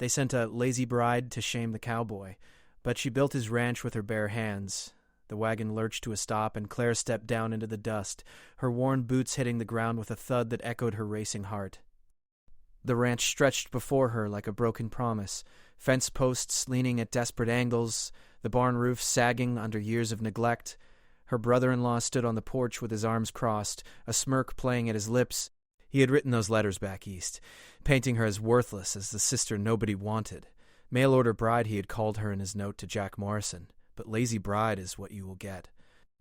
They sent a lazy bride to shame the cowboy, but she built his ranch with her bare hands. The wagon lurched to a stop, and Claire stepped down into the dust, her worn boots hitting the ground with a thud that echoed her racing heart. The ranch stretched before her like a broken promise, fence posts leaning at desperate angles, the barn roof sagging under years of neglect. Her brother-in-law stood on the porch with his arms crossed, a smirk playing at his lips. He had written those letters back east, painting her as worthless, as the sister nobody wanted. Mail-order bride he had called her in his note to Jack Morrison, but lazy bride is what you will get.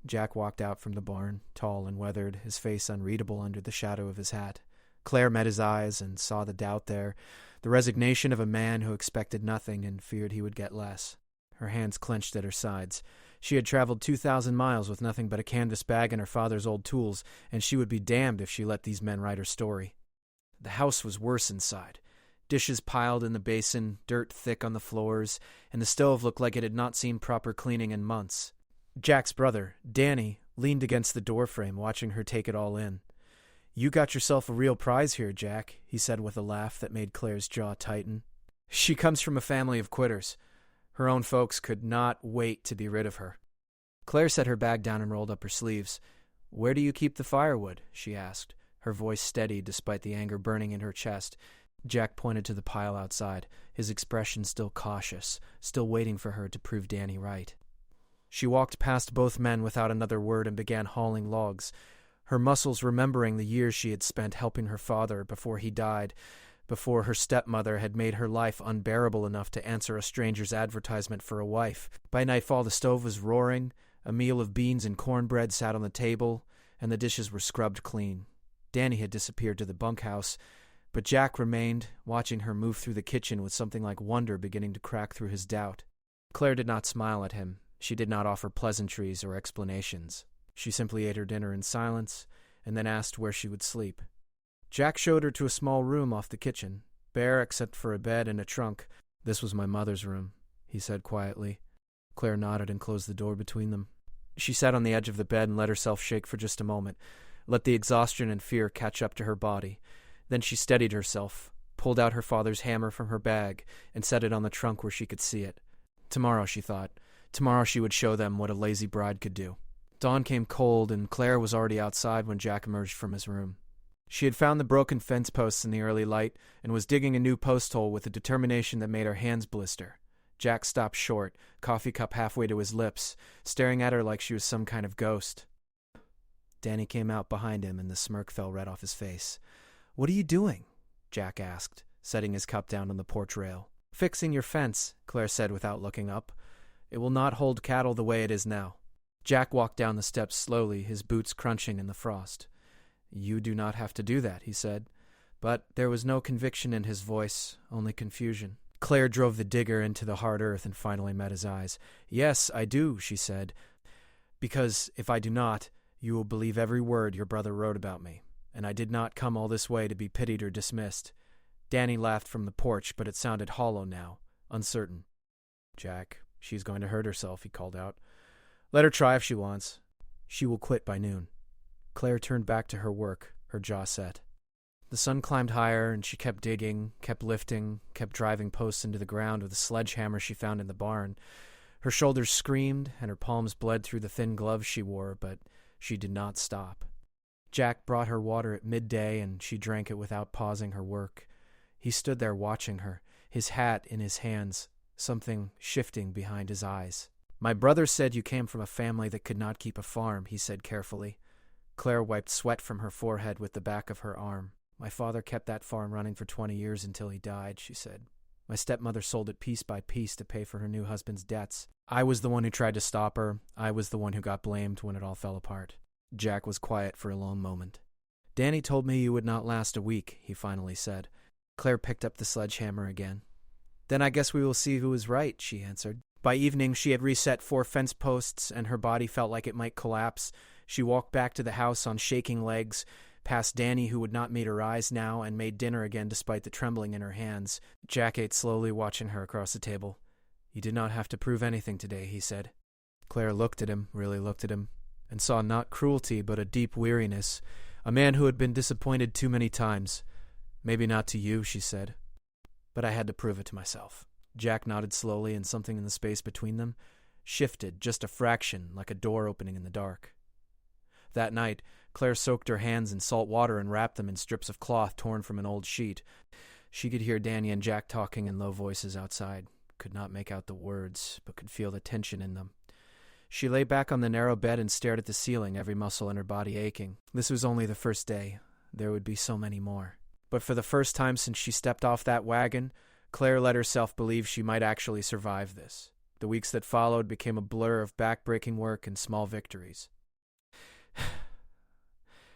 Jack walked out from the barn, tall and weathered, his face unreadable under the shadow of his hat. Claire met his eyes and saw the doubt there, the resignation of a man who expected nothing and feared he would get less. Her hands clenched at her sides. She had traveled 2,000 miles with nothing but a canvas bag and her father's old tools, and she would be damned if she let these men write her story. The house was worse inside. Dishes piled in the basin, dirt thick on the floors, and the stove looked like it had not seen proper cleaning in months. Jack's brother, Danny, leaned against the doorframe, watching her take it all in. "You got yourself a real prize here, Jack," he said with a laugh that made Claire's jaw tighten. She comes from a family of quitters. Her own folks could not wait to be rid of her. Claire set her bag down and rolled up her sleeves. "Where do you keep the firewood?" she asked, her voice steady despite the anger burning in her chest. Jack pointed to the pile outside, his expression still cautious, still waiting for her to prove Danny right. She walked past both men without another word and began hauling logs, her muscles remembering the years she had spent helping her father before he died, before her stepmother had made her life unbearable enough to answer a stranger's advertisement for a wife. By nightfall the stove was roaring, a meal of beans and cornbread sat on the table, and the dishes were scrubbed clean. Danny had disappeared to the bunkhouse, but Jack remained, watching her move through the kitchen with something like wonder beginning to crack through his doubt. Claire did not smile at him. She did not offer pleasantries or explanations. She simply ate her dinner in silence, and then asked where she would sleep. Jack showed her to a small room off the kitchen, bare except for a bed and a trunk. "This was my mother's room," he said quietly. Claire nodded and closed the door between them. She sat on the edge of the bed and let herself shake for just a moment, let the exhaustion and fear catch up to her body. Then she steadied herself, pulled out her father's hammer from her bag, and set it on the trunk where she could see it. Tomorrow, she thought. Tomorrow she would show them what a lazy bride could do. Dawn came cold, and Claire was already outside when Jack emerged from his room. She had found the broken fence posts in the early light and was digging a new post hole with a determination that made her hands blister. Jack stopped short, coffee cup halfway to his lips, staring at her like she was some kind of ghost. Danny came out behind him, and the smirk fell right off his face. "What are you doing?" Jack asked, setting his cup down on the porch rail. "Fixing your fence," Claire said without looking up. "It will not hold cattle the way it is now." Jack walked down the steps slowly, his boots crunching in the frost. "You do not have to do that," he said. But there was no conviction in his voice, only confusion. Claire drove the digger into the hard earth and finally met his eyes. "Yes, I do," she said. "Because if I do not, you will believe every word your brother wrote about me. And I did not come all this way to be pitied or dismissed." Danny laughed from the porch, but it sounded hollow now, uncertain. "Jack, she's going to hurt herself," he called out. "Let her try if she wants. She will quit by noon." Claire turned back to her work, her jaw set. The sun climbed higher, and she kept digging, kept lifting, kept driving posts into the ground with a sledgehammer she found in the barn. Her shoulders screamed, and her palms bled through the thin gloves she wore, but she did not stop. Jack brought her water at midday, and she drank it without pausing her work. He stood there watching her, his hat in his hands, something shifting behind his eyes. "My brother said you came from a family that could not keep a farm," he said carefully. Claire wiped sweat from her forehead with the back of her arm. "My father kept that farm running for 20 years until he died," she said. "My stepmother sold it piece by piece to pay for her new husband's debts. I was the one who tried to stop her. I was the one who got blamed when it all fell apart." Jack was quiet for a long moment. "Danny told me you would not last a week," he finally said. Claire picked up the sledgehammer again. "Then I guess we will see who was right," she answered. By evening, she had reset 4 fence posts, and her body felt like it might collapse. She walked back to the house on shaking legs, past Danny, who would not meet her eyes now, and made dinner again despite the trembling in her hands. Jack ate slowly, watching her across the table. "You did not have to prove anything today," he said. Claire looked at him, really looked at him, and saw not cruelty but a deep weariness, a man who had been disappointed too many times. "Maybe not to you," she said. But I had to prove it to myself. Jack nodded slowly, and something in the space between them shifted just a fraction, like a door opening in the dark. That night, Claire soaked her hands in salt water and wrapped them in strips of cloth torn from an old sheet. She could hear Danny and Jack talking in low voices outside, could not make out the words, but could feel the tension in them. She lay back on the narrow bed and stared at the ceiling, every muscle in her body aching. This was only the first day. There would be so many more. But for the first time since she stepped off that wagon, Claire let herself believe she might actually survive this. The weeks that followed became a blur of back-breaking work and small victories.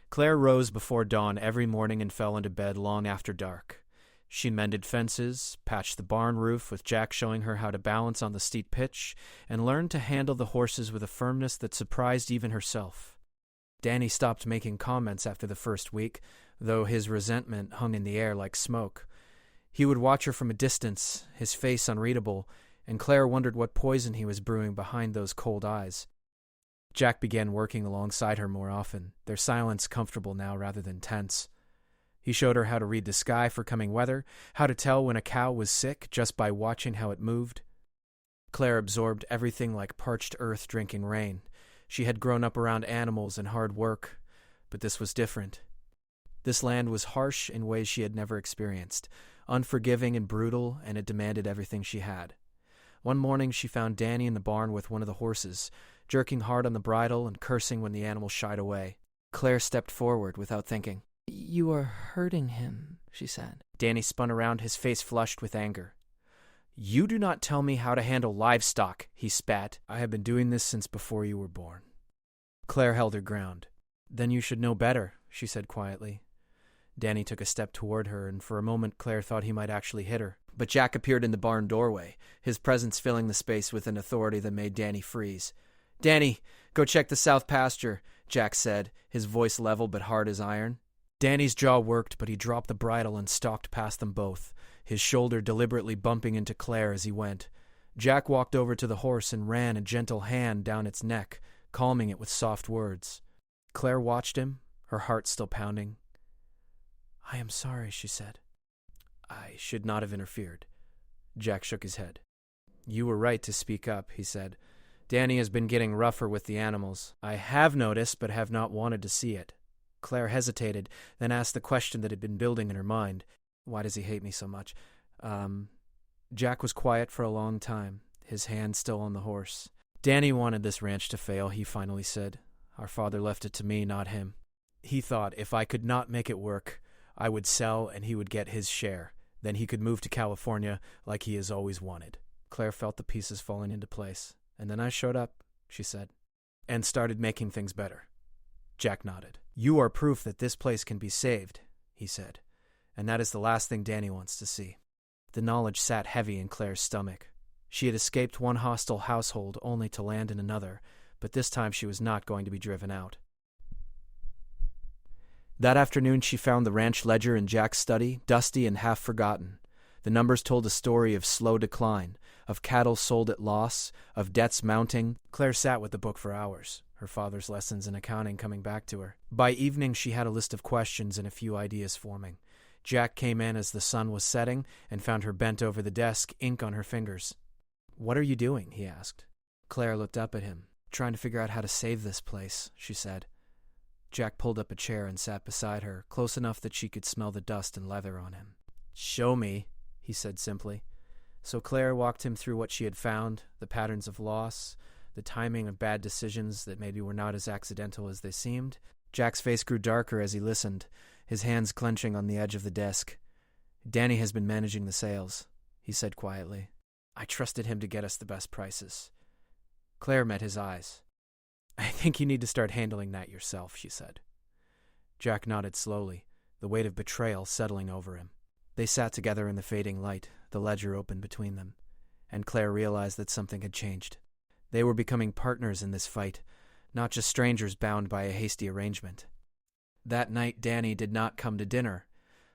Claire rose before dawn every morning and fell into bed long after dark. She mended fences, patched the barn roof with Jack showing her how to balance on the steep pitch, and learned to handle the horses with a firmness that surprised even herself. Danny stopped making comments after the first week, though his resentment hung in the air like smoke. He would watch her from a distance, his face unreadable, and Claire wondered what poison he was brewing behind those cold eyes. Jack began working alongside her more often, their silence comfortable now rather than tense. He showed her how to read the sky for coming weather, how to tell when a cow was sick just by watching how it moved. Claire absorbed everything like parched earth drinking rain. She had grown up around animals and hard work, but this was different. This land was harsh in ways she had never experienced, unforgiving and brutal, and it demanded everything she had. One morning she found Danny in the barn with one of the horses, jerking hard on the bridle and cursing when the animal shied away. Claire stepped forward without thinking. "You are hurting him," she said. Danny spun around, his face flushed with anger. "You do not tell me how to handle livestock," he spat. "I have been doing this since before you were born." Claire held her ground. "Then you should know better," she said quietly. Danny took a step toward her, and for a moment Claire thought he might actually hit her. But Jack appeared in the barn doorway, his presence filling the space with an authority that made Danny freeze. "Danny, go check the south pasture," Jack said, his voice level but hard as iron. Danny's jaw worked, but he dropped the bridle and stalked past them both, his shoulder deliberately bumping into Claire as he went. Jack walked over to the horse and ran a gentle hand down its neck, calming it with soft words. Claire watched him, her heart still pounding. "I am sorry," she said. "I should not have interfered." Jack shook his head. "You were right to speak up," he said. "Danny has been getting rougher with the animals. I have noticed, but have not wanted to see it." Claire hesitated, then asked the question that had been building in her mind. "Why does he hate me so much?" Jack was quiet for a long time, his hand still on the horse. "Danny wanted this ranch to fail," he finally said. "Our father left it to me, not him. He thought if I could not make it work, I would sell and he would get his share. Then he could move to California like he has always wanted." Claire felt the pieces falling into place. "And then I showed up," she said, "and started making things better." Jack nodded. "You are proof that this place can be saved," he said, "and that is the last thing Danny wants to see." The knowledge sat heavy in Claire's stomach. She had escaped one hostile household only to land in another, but this time she was not going to be driven out. That afternoon she found the ranch ledger in Jack's study, dusty and half forgotten. The numbers told a story of slow decline, of cattle sold at loss, of debts mounting. Claire sat with the book for hours, her father's lessons in accounting coming back to her. By evening she had a list of questions and a few ideas forming. Jack came in as the sun was setting and found her bent over the desk, ink on her fingers. "What are you doing?" he asked. Claire looked up at him. "Trying to figure out how to save this place," she said. Jack pulled up a chair and sat beside her, close enough that she could smell the dust and leather on him. "Show me," he said simply. So Claire walked him through what she had found, the patterns of loss, the timing of bad decisions that maybe were not as accidental as they seemed. Jack's face grew darker as he listened, his hands clenching on the edge of the desk. "Danny has been managing the sales," he said quietly. "I trusted him to get us the best prices." Claire met his eyes. "I think you need to start handling that yourself," she said. Jack nodded slowly, the weight of betrayal settling over him. They sat together in the fading light, the ledger open between them, and Claire realized that something had changed. They were becoming partners in this fight, not just strangers bound by a hasty arrangement. That night Danny did not come to dinner.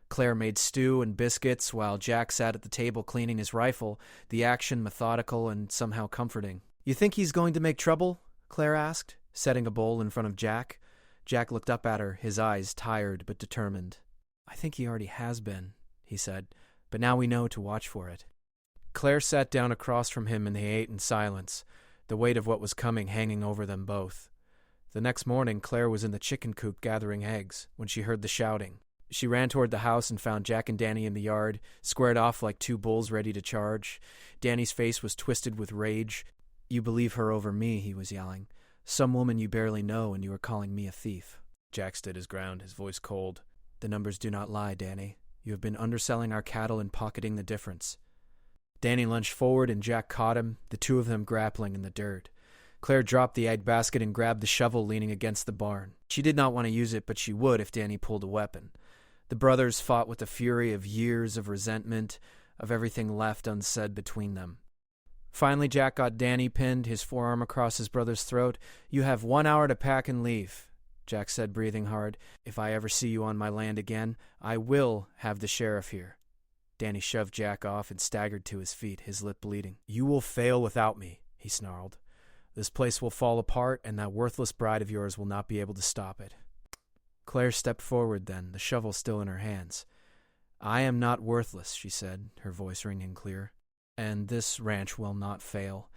Claire made stew and biscuits while Jack sat at the table cleaning his rifle, the action methodical and somehow comforting. "You think he's going to make trouble?" Claire asked, setting a bowl in front of Jack. Jack looked up at her, his eyes tired but determined. "I think he already has been," he said, but now we know to watch for it. Claire sat down across from him and they ate in silence, the weight of what was coming hanging over them both. The next morning, Claire was in the chicken coop gathering eggs when she heard the shouting. She ran toward the house and found Jack and Danny in the yard, squared off like two bulls ready to charge. Danny's face was twisted with rage. "You believe her over me," he was yelling. "Some woman you barely know, and you are calling me a thief." Jack stood his ground, his voice cold. "The numbers do not lie, Danny. You have been underselling our cattle and pocketing the difference." Danny lunged forward and Jack caught him, the two of them grappling in the dirt. Claire dropped the egg basket and grabbed the shovel leaning against the barn. She did not want to use it, but she would if Danny pulled a weapon. The brothers fought with the fury of years of resentment, of everything left unsaid between them. Finally, Jack got Danny pinned, his forearm across his brother's throat. "You have 1 hour to pack and leave," Jack said, breathing hard. "If I ever see you on my land again, I will have the sheriff here." Danny shoved Jack off and staggered to his feet, his lip bleeding. "You will fail without me," he snarled. "This place will fall apart, and that worthless bride of yours will not be able to stop it." Claire stepped forward then, the shovel still in her hands. "I am not worthless," she said, her voice ringing clear. "And this ranch will not fail."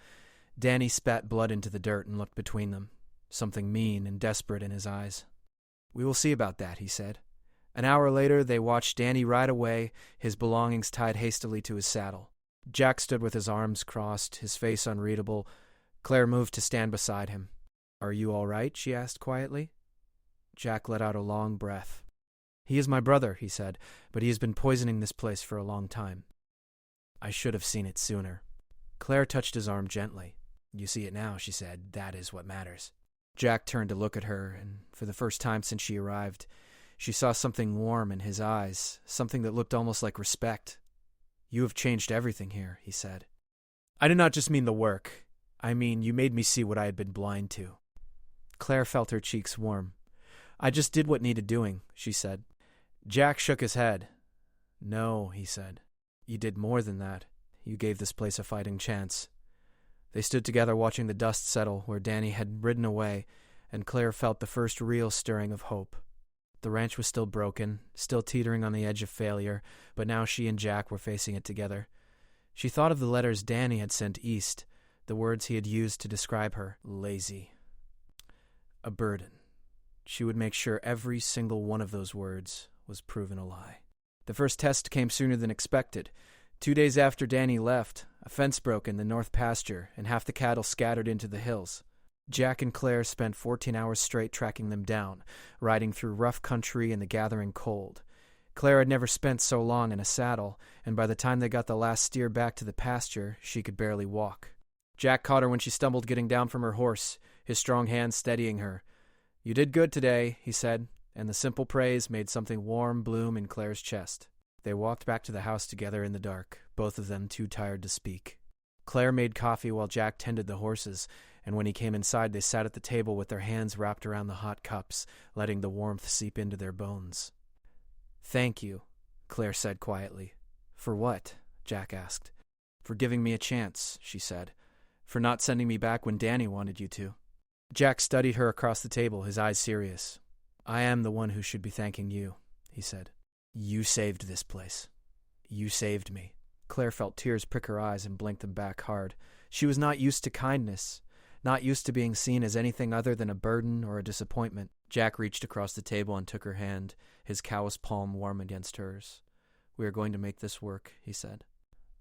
Danny spat blood into the dirt and looked between them, something mean and desperate in his eyes. "We will see about that," he said. An hour later, they watched Danny ride away, his belongings tied hastily to his saddle. Jack stood with his arms crossed, his face unreadable. Claire moved to stand beside him. "Are you all right?" she asked quietly. Jack let out a long breath. "He is my brother," he said, "but he has been poisoning this place for a long time. I should have seen it sooner." Claire touched his arm gently. "You see it now," she said. "That is what matters." Jack turned to look at her, and for the first time since she arrived, she saw something warm in his eyes, something that looked almost like respect. "You have changed everything here," he said. "I did not just mean the work. I mean, you made me see what I had been blind to." Claire felt her cheeks warm. "I just did what needed doing," she said. Jack shook his head. "No," he said. "You did more than that. You gave this place a fighting chance." They stood together watching the dust settle where Danny had ridden away, and Claire felt the first real stirring of hope. The ranch was still broken, still teetering on the edge of failure, but now she and Jack were facing it together. She thought of the letters Danny had sent east, the words he had used to describe her: lazy, a burden. She would make sure every single one of those words was proven a lie. The first test came sooner than expected. 2 days after Danny left, a fence broke in the north pasture, and half the cattle scattered into the hills. Jack and Claire spent 14 hours straight tracking them down, riding through rough country in the gathering cold. Claire had never spent so long in a saddle, and by the time they got the last steer back to the pasture, she could barely walk. Jack caught her when she stumbled getting down from her horse, his strong hand steadying her. "You did good today," he said, and the simple praise made something warm bloom in Claire's chest. They walked back to the house together in the dark, both of them too tired to speak. Claire made coffee while Jack tended the horses, and when he came inside they sat at the table with their hands wrapped around the hot cups, letting the warmth seep into their bones. "Thank you," Claire said quietly. "For what?" Jack asked. "For giving me a chance," she said. "For not sending me back when Danny wanted you to." Jack studied her across the table, his eyes serious. "I am the one who should be thanking you," he said. "You saved this place. You saved me." Claire felt tears prick her eyes and blinked them back hard. She was not used to kindness, not used to being seen as anything other than a burden or a disappointment. Jack reached across the table and took her hand, his callous palm warm against hers. "We are going to make this work," he said.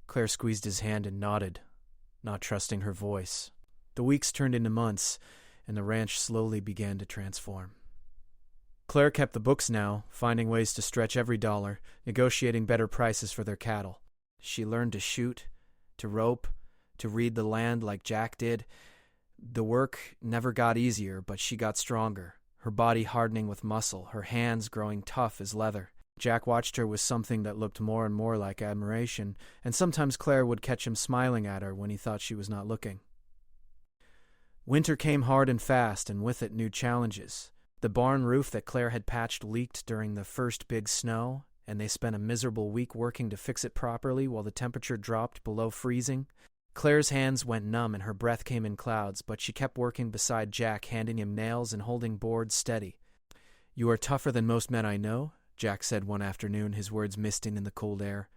Claire squeezed his hand and nodded, not trusting her voice. The weeks turned into months, and the ranch slowly began to transform. Claire kept the books now, finding ways to stretch every dollar, negotiating better prices for their cattle. She learned to shoot, to rope, to read the land like Jack did. The work never got easier, but she got stronger, her body hardening with muscle, her hands growing tough as leather. Jack watched her with something that looked more and more like admiration, and sometimes Claire would catch him smiling at her when he thought she was not looking. Winter came hard and fast, and with it new challenges. The barn roof that Claire had patched leaked during the first big snow, and they spent a miserable week working to fix it properly while the temperature dropped below freezing. Claire's hands went numb and her breath came in clouds, but she kept working beside Jack, handing him nails and holding boards steady. "You are tougher than most men I know," Jack said one afternoon, his words misting in the cold air.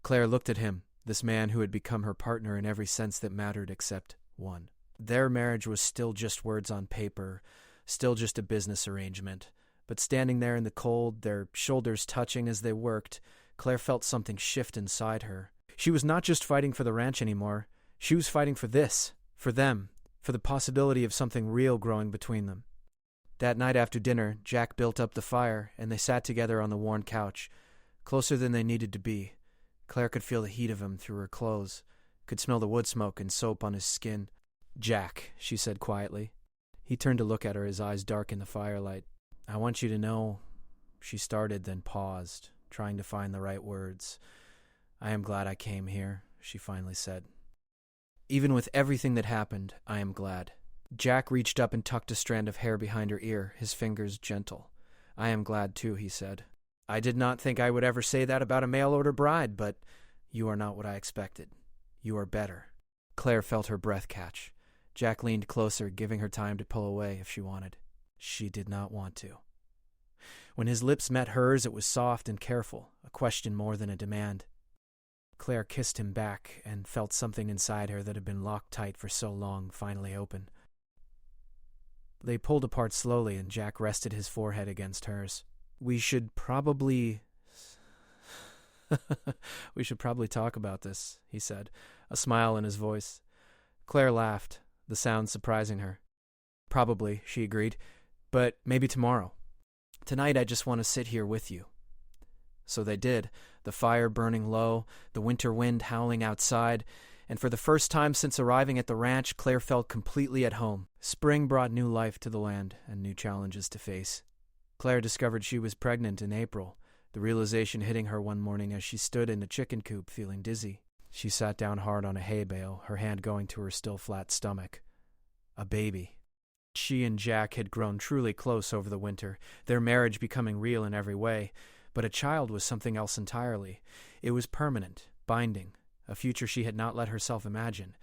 Claire looked at him, this man who had become her partner in every sense that mattered except one. Their marriage was still just words on paper, still just a business arrangement. But standing there in the cold, their shoulders touching as they worked, Claire felt something shift inside her. She was not just fighting for the ranch anymore. She was fighting for this, for them, for the possibility of something real growing between them. That night after dinner, Jack built up the fire, and they sat together on the worn couch, closer than they needed to be. Claire could feel the heat of him through her clothes, could smell the wood smoke and soap on his skin. "Jack," she said quietly. He turned to look at her, his eyes dark in the firelight. "I want you to know," she started, then paused, trying to find the right words. "I am glad I came here," she finally said. "Even with everything that happened, I am glad." Jack reached up and tucked a strand of hair behind her ear, his fingers gentle. "I am glad, too," he said. "I did not think I would ever say that about a mail-order bride, but you are not what I expected. You are better." Claire felt her breath catch. Jack leaned closer, giving her time to pull away if she wanted. She did not want to. When his lips met hers, it was soft and careful, a question more than a demand. Claire kissed him back and felt something inside her that had been locked tight for so long finally open. They pulled apart slowly, and Jack rested his forehead against hers. We should probably talk about this," he said, a smile in his voice. Claire laughed, the sound surprising her. "Probably," she agreed, "but maybe tomorrow. Tonight I just want to sit here with you." So they did, the fire burning low, the winter wind howling outside, and for the first time since arriving at the ranch, Claire felt completely at home. Spring brought new life to the land and new challenges to face. Claire discovered she was pregnant in April, the realization hitting her one morning as she stood in the chicken coop feeling dizzy. She sat down hard on a hay bale, her hand going to her still flat stomach. A baby. She and Jack had grown truly close over the winter, their marriage becoming real in every way, but a child was something else entirely. It was permanent, binding, a future she had not let herself imagine.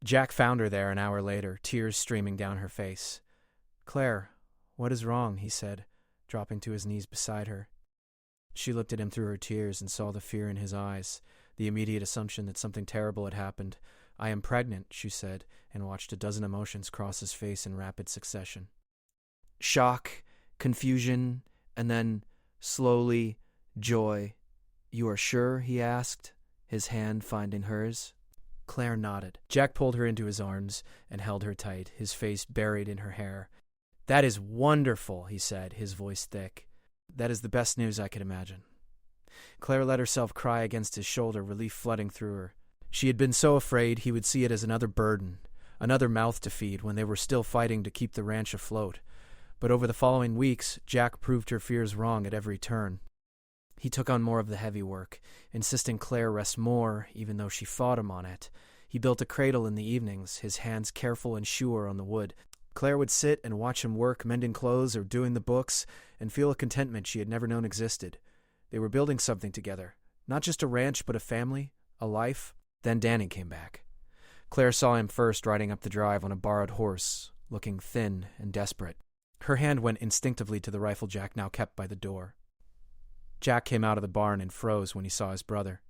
Jack found her there an hour later, tears streaming down her face. "Claire, what is wrong?" he said, dropping to his knees beside her. She looked at him through her tears and saw the fear in his eyes, the immediate assumption that something terrible had happened. "I am pregnant," she said, and watched a dozen emotions cross his face in rapid succession. Shock, confusion, and then, slowly, joy. "You are sure?" he asked, his hand finding hers. Claire nodded. Jack pulled her into his arms and held her tight, his face buried in her hair. "That is wonderful," he said, his voice thick. "That is the best news I could imagine." Claire let herself cry against his shoulder, relief flooding through her. She had been so afraid he would see it as another burden, another mouth to feed when they were still fighting to keep the ranch afloat. But over the following weeks, Jack proved her fears wrong at every turn. He took on more of the heavy work, insisting Claire rest more, even though she fought him on it. He built a cradle in the evenings, his hands careful and sure on the wood. Claire would sit and watch him work, mending clothes or doing the books, and feel a contentment she had never known existed. They were building something together, not just a ranch, but a family, a life. Then Danny came back. Claire saw him first riding up the drive on a borrowed horse, looking thin and desperate. Her hand went instinctively to the rifle Jack now kept by the door. Jack came out of the barn and froze when he saw his brother.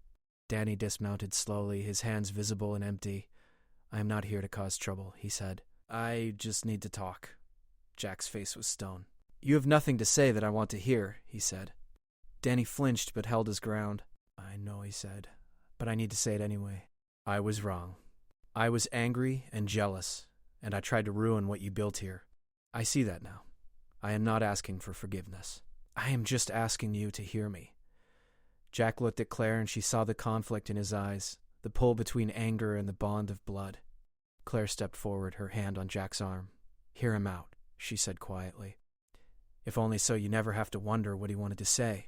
Danny dismounted slowly, his hands visible and empty. "I am not here to cause trouble," he said. "I just need to talk." Jack's face was stone. "You have nothing to say that I want to hear," he said. Danny flinched but held his ground. "I know," he said, "but I need to say it anyway. I was wrong. I was angry and jealous, and I tried to ruin what you built here. I see that now. I am not asking for forgiveness. I am just asking you to hear me." Jack looked at Claire, and she saw the conflict in his eyes, the pull between anger and the bond of blood. Claire stepped forward, her hand on Jack's arm. "Hear him out," she said quietly. "If only so you never have to wonder what he wanted to say."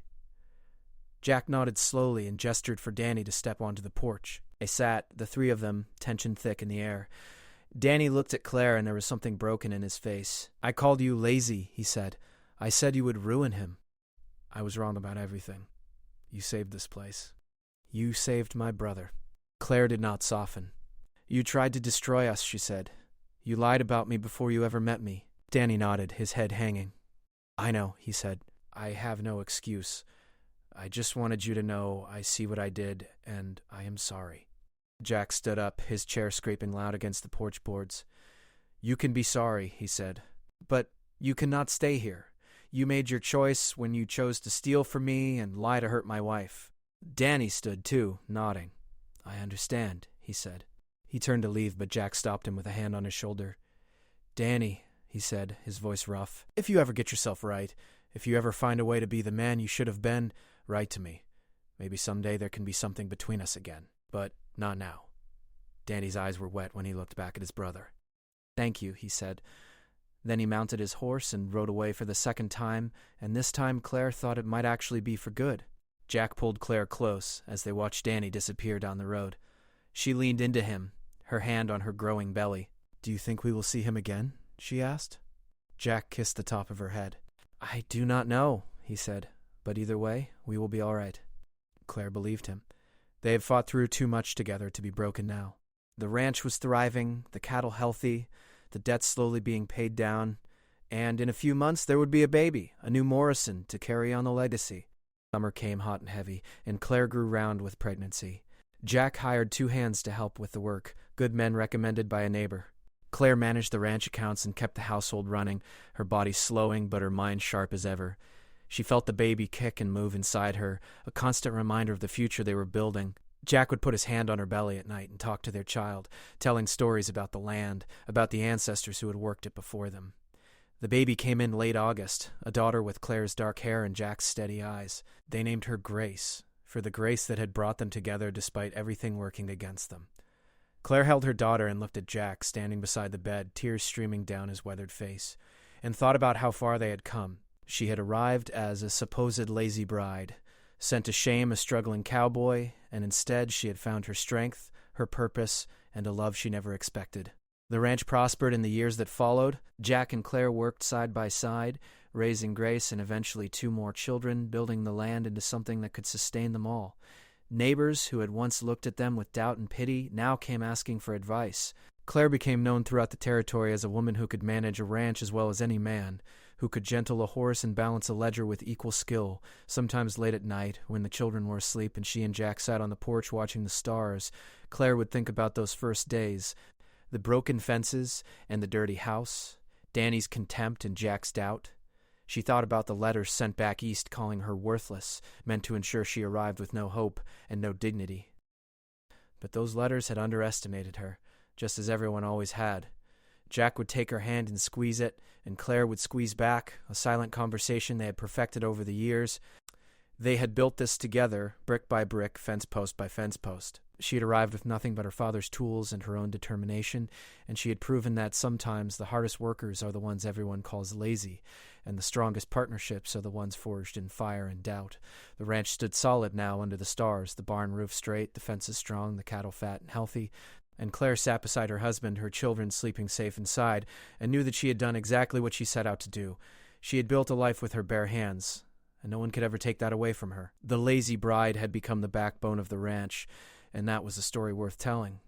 Jack nodded slowly and gestured for Danny to step onto the porch. They sat, the three of them, tension thick in the air. Danny looked at Claire, and there was something broken in his face. "I called you lazy," he said. "I said you would ruin him. I was wrong about everything. You saved this place. You saved my brother." Claire did not soften. "You tried to destroy us," she said. "You lied about me before you ever met me." Danny nodded, his head hanging. "I know," he said. "I have no excuse. I just wanted you to know I see what I did, and I am sorry." Jack stood up, his chair scraping loud against the porch boards. "You can be sorry," he said, "but you cannot stay here. You made your choice when you chose to steal from me and lie to hurt my wife." Danny stood too, nodding. "I understand," he said. He turned to leave, but Jack stopped him with a hand on his shoulder. "Danny," he said, his voice rough, "if you ever get yourself right, if you ever find a way to be the man you should have been, write to me. Maybe someday there can be something between us again, but not now." Danny's eyes were wet when he looked back at his brother. "Thank you," he said. Then he mounted his horse and rode away for the second time, and this time Claire thought it might actually be for good. Jack pulled Claire close as they watched Danny disappear down the road. She leaned into him, her hand on her growing belly. "Do you think we will see him again?" she asked. Jack kissed the top of her head. "I do not know," he said, "but either way, we will be all right." Claire believed him. They had fought through too much together to be broken now. The ranch was thriving, the cattle healthy, the debts slowly being paid down, and in a few months there would be a baby, a new Morrison, to carry on the legacy. Summer came hot and heavy, and Claire grew round with pregnancy. Jack hired 2 hands to help with the work, good men recommended by a neighbor. Claire managed the ranch accounts and kept the household running, her body slowing but her mind sharp as ever. She felt the baby kick and move inside her, a constant reminder of the future they were building. Jack would put his hand on her belly at night and talk to their child, telling stories about the land, about the ancestors who had worked it before them. The baby came in late August, a daughter with Claire's dark hair and Jack's steady eyes. They named her Grace, for the grace that had brought them together despite everything working against them. Claire held her daughter and looked at Jack, standing beside the bed, tears streaming down his weathered face, and thought about how far they had come. She had arrived as a supposed lazy bride, sent to shame a struggling cowboy, and instead she had found her strength, her purpose, and a love she never expected. The ranch prospered in the years that followed. Jack and Claire worked side by side, raising Grace and eventually 2 more children, building the land into something that could sustain them all. Neighbors who had once looked at them with doubt and pity now came asking for advice. Claire became known throughout the territory as a woman who could manage a ranch as well as any man, who could gentle a horse and balance a ledger with equal skill. Sometimes late at night, when the children were asleep and she and Jack sat on the porch watching the stars, Claire would think about those first days, the broken fences and the dirty house, Danny's contempt and Jack's doubt. She thought about the letters sent back east calling her worthless, meant to ensure she arrived with no hope and no dignity. But those letters had underestimated her, just as everyone always had. Jack would take her hand and squeeze it, and Claire would squeeze back, a silent conversation they had perfected over the years. They had built this together, brick by brick, fence post by fence post. She had arrived with nothing but her father's tools and her own determination, and she had proven that sometimes the hardest workers are the ones everyone calls lazy, and the strongest partnerships are the ones forged in fire and doubt. The ranch stood solid now under the stars, the barn roof straight, the fences strong, the cattle fat and healthy, and Claire sat beside her husband, her children sleeping safe inside, and knew that she had done exactly what she set out to do. She had built a life with her bare hands, and no one could ever take that away from her. The lazy bride had become the backbone of the ranch, and that was a story worth telling.